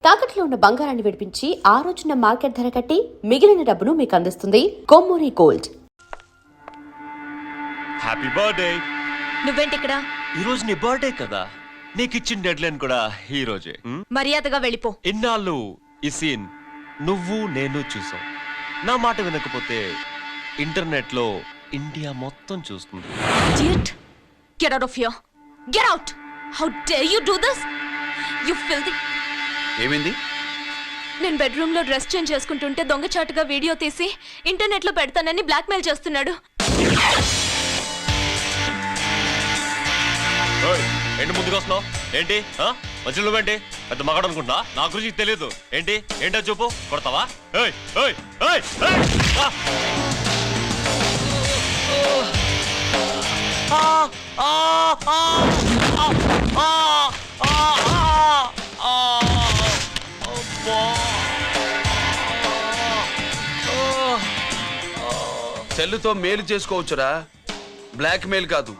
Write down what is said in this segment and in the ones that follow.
తాకట్లో ఉన్న బంగారాన్ని విడిపించి ఆ రోజున మార్కెట్ ధర కట్టి మిగిలిన డబ్బును మీకు అందిస్తుంది కొమ్మూరి గోల్డ్. Happy birthday. నువ్వేంటి ఇక్కడ? ఈ రోజు నీ బర్త్డే కదా, నీకు ఇచ్చిన డెడ్ లైన్ కూడా ఈ రోజే. మర్యాదగా వెళ్ళిపో. ఇన్నాళ్ళు ఈ సీన్ నువ్వు నేను చూసాం. నా మాట వినకపోతే ఇంటర్నెట్ లో ఇండియా మొత్తం చూస్తుంది. Idiot! Get out of here! Get out! How dare you do this? You filthy! ఏమైంది? నేను బెడ్రూమ్ లో డ్రెస్ చేంజ్ చేసుకుంటుంటే దొంగచాటుగా వీడియో తీసి ఇంటర్నెట్ లో పెడతానని బ్లాక్మెయిల్ చేస్తున్నాడు. ఏంటి ముందుకు వస్తున్నావు? ఏంటి మధ్యలో నువ్వేంటి పెద్ద మగాడు అనుకుంటున్నా? నా గురించి తెలియదు ఏంటి? ఏంటో చూపు, కొడతావా? సెల్లుతో మేలు చేసుకోవచ్చురా, బ్లాక్ మెయిల్ కాదు.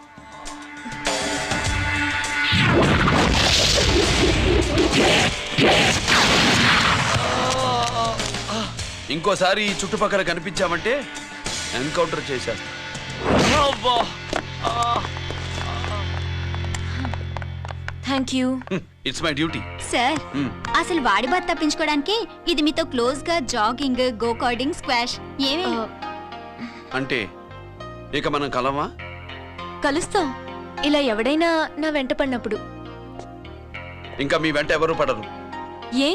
ఇంకోసారి ఈ చుట్టుపక్కల కనిపించామంటే ఎన్కౌంటర్ చేసేస్తా. Thank you. It's my duty. Sir, అసలు వాడి బాధ తప్పించుకోవడానికి ఇది మీతో క్లోజ్ గా జాగింగ్, గో కార్డింగ్, స్క్వాష్ ఏమే అంటే ఇక మనం కలవా? కలుస్తాం, ఇలా ఎవడైనా నా వెంట పడినప్పుడు. ఇంకా మీ వెంట ఎవరు పడరు. ఏ?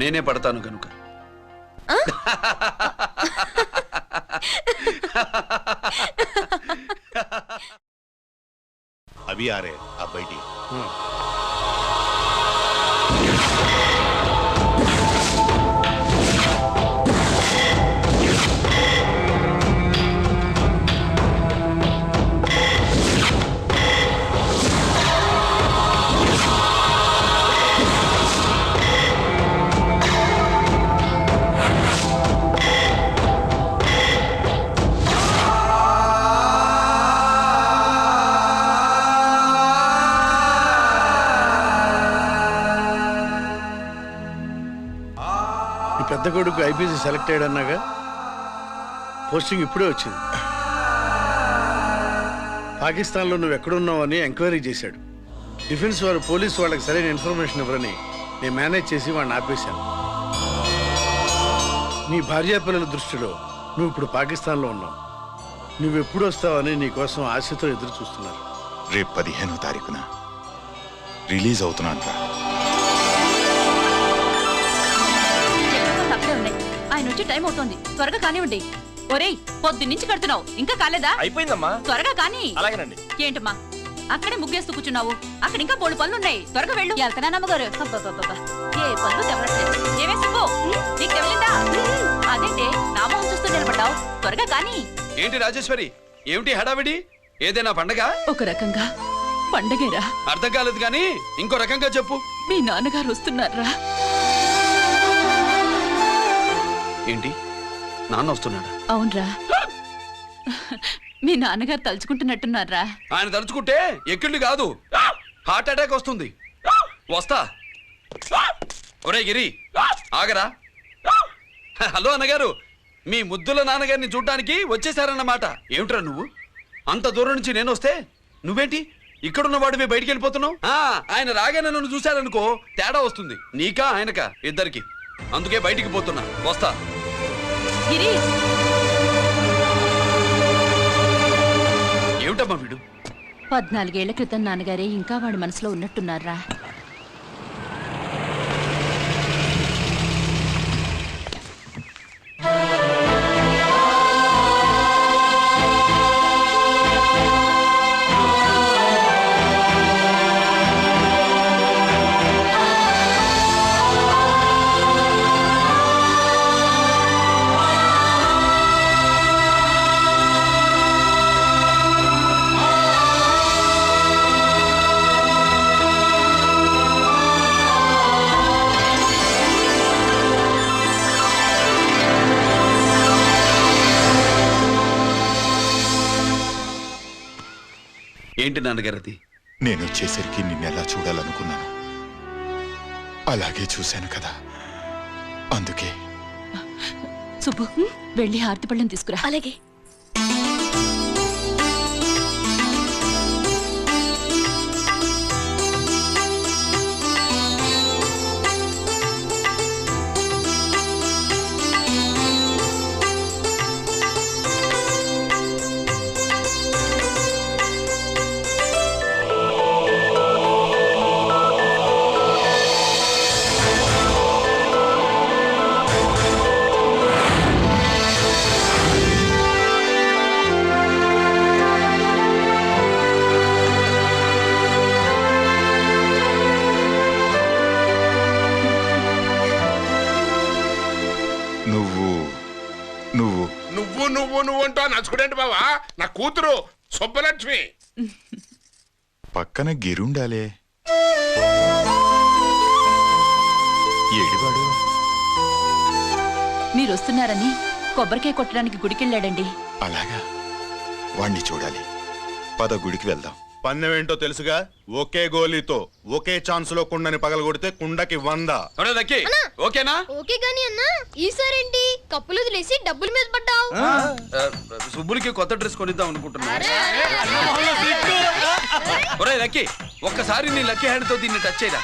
నేనే పడతాను కనుక. अभी आ रहे आप बैठिए। పెద్ద కొడుకు ఐపీసీ సెలెక్ట్ అయ్యాడన్నాగా, పోస్టింగ్ ఇప్పుడే వచ్చింది. పాకిస్తాన్లో నువ్వు ఎక్కడున్నావు అని ఎంక్వైరీ చేశాడు. డిఫెన్స్ వారు పోలీసు వాళ్ళకి సరైన ఇన్ఫర్మేషన్ ఇవ్వరని నేను మేనేజ్ చేసి వాడిని ఆపేశాను. నీ భార్యా పిల్లల దృష్టిలో నువ్వు ఇప్పుడు పాకిస్తాన్లో ఉన్నావు. నువ్వెప్పుడు వస్తావని నీ కోసం ఆశతో ఎదురు చూస్తున్నారు. రేపు 15వ తారీఖున రిలీజ్ అవుతున్నాను. ఆయన వచ్చి టైం అవుతోంది, త్వరగా కానివ్వండి. ఒరేయ్, పొద్దున్నుంచి కడుతున్నావు, ఇంకా కాలేదా? అయిపోయిందమ్మా, త్వరగా కానీ. అలాగేనండి. ఏంటమ్మా అక్కడే ముగ్గేస్తూ కూర్చున్నావు? అక్కడ ఇంకా 3 పనులున్నాయి, త్వరగా వెళ్ళు. వెళ్తానా నమ్మగారు? ఏ పనులు తెవరట్లేదు. ఏమే సుబ్బు, నీకు తెవలిందా? అదేంటే నా మొహం చూస్తూ నిలబడ్డావు, త్వరగా కానీ. ఏంటి రాజేశ్వరి, ఏమిటి హడావిడి? ఏదైనా పండగ? ఒక రకంగా పండగేరా. అర్థం కాలేదు కానీ ఇంకో రకంగా చెప్పు. మీ నాన్నగారు వస్తున్నారా? ఏంటి, నాన్న వస్తున్నాడా? అవునరా, మీ నాన్నగారు తలుచుకుంటున్నట్టున్నారా? ఆయన తలుచుకుంటే ఎక్కిళ్ళు కాదు, హార్ట్ అటాక్ వస్తుంది. వస్తా. ఒరే గిరి, ఆగరా. హలో అన్నగారు, మీ ముద్దుల నాన్నగారిని చూడ్డానికి వచ్చేసారన్నమాట. ఏమిట్రా నువ్వు? అంత దూరం నుంచి నేను వస్తే నువ్వేంటి ఇక్కడున్న వాడివి బయటికి వెళ్ళిపోతున్నావు? ఆయన రాగానే నన్ను చూశారనుకో తేడా వస్తుంది, నీకా ఆయనకా ఇద్దరికి. అందుకే బయటికి పోతున్నా, వస్తా. ఏమిటమ్మా వీడు? 14 ఏళ్ల క్రితం నాన్నగారే ఇంకా వాడి మనసులో ఉన్నట్టున్నారా? ఏంటి నాన్నగారు అది? నేను వచ్చేసరికి నిన్నెలా చూడాలనుకున్నాను. అలాగే చూశాను కదా, అందుకే. సుబ్బు వెళ్ళి హారతి పళ్ళని తీసుకురా. అలాగే. నువ్వు అంటా నచ్చుకుడేంటి బావా? నా కూతురు సుబ్బలక్ష్మి. పక్కన గిరుండాలే. ఏడివాడు? మీరు వస్తున్నారని కొబ్బరికాయ కొట్టడానికి గుడికెళ్ళాడండి. అలాగా, వాణ్ణి చూడాలి. పద, గుడికి వెళ్దాం. పందెమేంటో తెలుసుగా, ఒకే గోలీతో ఒకే ఛాన్స్ లో కుండని పగలగొడితే కుండకి 100. ఓకేనా? ఓకే గాని అన్నా, ఈసారేంటి కప్పులు వదిలేసి డబ్బుల మీద పడ్డావు? సుబ్బులకి కొత్త డ్రెస్ కొనిద్దాం అనుకుంటున్నా. ఒరే లక్కీ, ఒక్కసారి నీ లక్కీ హ్యాండ్ తో దీన్ని టచ్ చేయరా.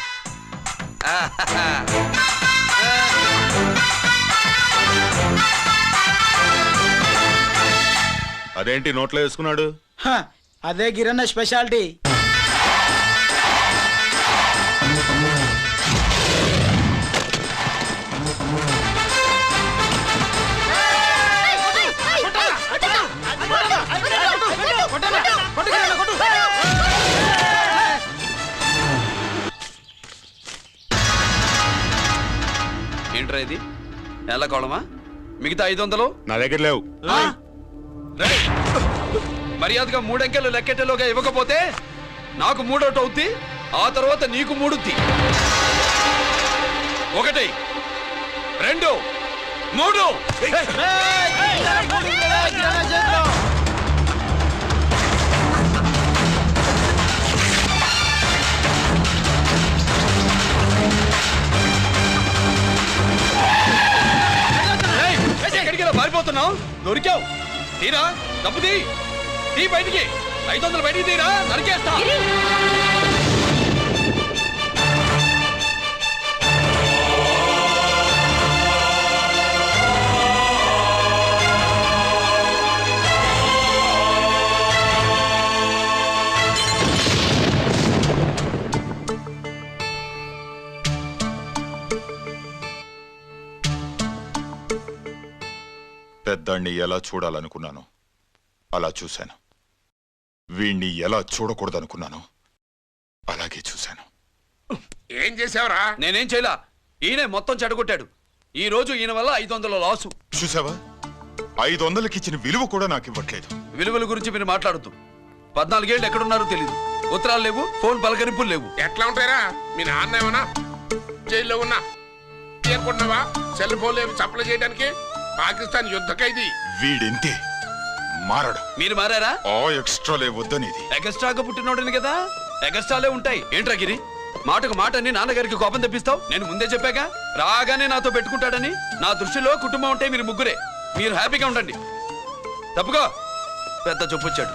అదేంటి నోట్లో వేసుకున్నాడు? అదే గిరన్న స్పెషాలిటీ. ఏంట్రా ఇది? ఎలా కోళమా? మిగతా 500 నా దగ్గర లేవు. మర్యాదగా 3 అంకెలు లెక్కెట్టలోగా ఇవ్వకపోతే నాకు 3 అవుట్ అవుద్ది, ఆ తర్వాత నీకు 3 అవుద్ది. 1 2 3. ఎక్కడికి పారిపోతున్నావు? దొరికావు. తీరా డబ్బు తీ బయటికి. 500 బయటికి తీరా, నరికేస్తా. పెద్దాన్ని ఎలా చూడాలనుకున్నాను అలా చూశాను. వీణ్ణి ఎలా చూడకూడదనుకున్నాను అలాగే చూశాను. ఏం చేసావురా? నేనేం చేయలా, ఈయనే మొత్తం చెడగొట్టాడు. ఈ రోజు ఈయన వల్ల 500 లాసు. చూసావా, 500కి ఇచ్చిన విలువ కూడా నాకు ఇవ్వట్లేదు. విలువల గురించి మీరు మాట్లాడద్దు. 14 ఏళ్ళు ఎక్కడున్నారో తెలీదు. ఉత్తరాలు లేవు, ఫోన్ పలకరింపులు లేవు. ఎట్లా ఉంటారా? మీ నాన్న ఏమన్నా జైల్లో ఉన్నా తీయకుండావా? సెల్ ఫోన్ లేవు సప్లై చేయడానికి. పాకిస్తాన్ యుద్ధ ఖైదీ. వీడింతే, మారడు. మీరు మారారా? ఆ ఎక్స్ట్రాలే వద్దనేది. ఎగస్ట్రాగా పుట్టినోడని కదా, ఎగస్ట్రాలే ఉంటాయి. ఏంట్రా గిరి, మాటకు మాట అని నాన్నగారికి కోపం తెప్పిస్తావు? నేను ముందే చెప్పాగా, రాగానే నాతో పెట్టుకుంటాడని. నా దృష్టిలో కుటుంబం ఉంటే మీరు ముగ్గురే. మీరు హ్యాపీగా ఉండండి. తప్పుకో, పెద్ద చెప్పొచ్చాడు.